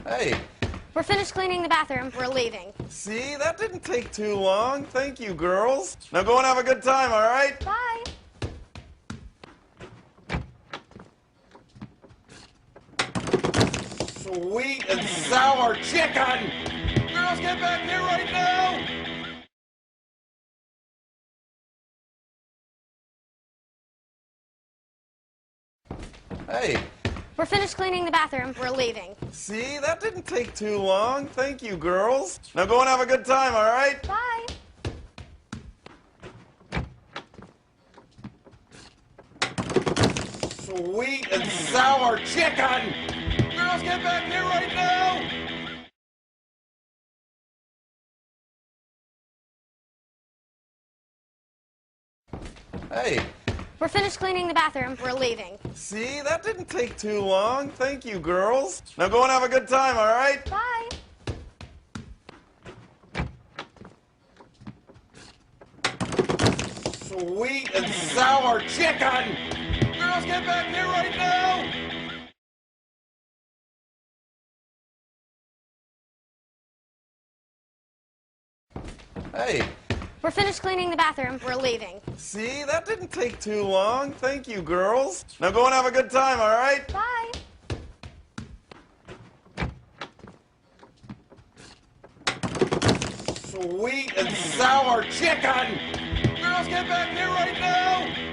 Hey. We're finished cleaning the bathroom. We're leaving. See, that didn't take too long. Thank you, girls. Now go and have a good time, all right? Bye. Sweet and sour chicken! Girls, get back here right now! Hey. We're finished cleaning the bathroom. We're leaving. See, that didn't take too long. Thank you, girls. Now go and have a good time, all right? Bye. Sweet and sour chicken! Girls, get back here right now! Hey. We're finished cleaning the bathroom. We're leaving. See, that didn't take too long. Thank you, girls. Now go and have a good time, all right? Bye. Sweet and sour chicken! Girls, get back here right now! Hey. We're finished cleaning the bathroom. We're leaving. See, that didn't take too long. Thank you, girls. Now go and have a good time, all right? Bye. Sweet and sour chicken! Girls, get back here right now!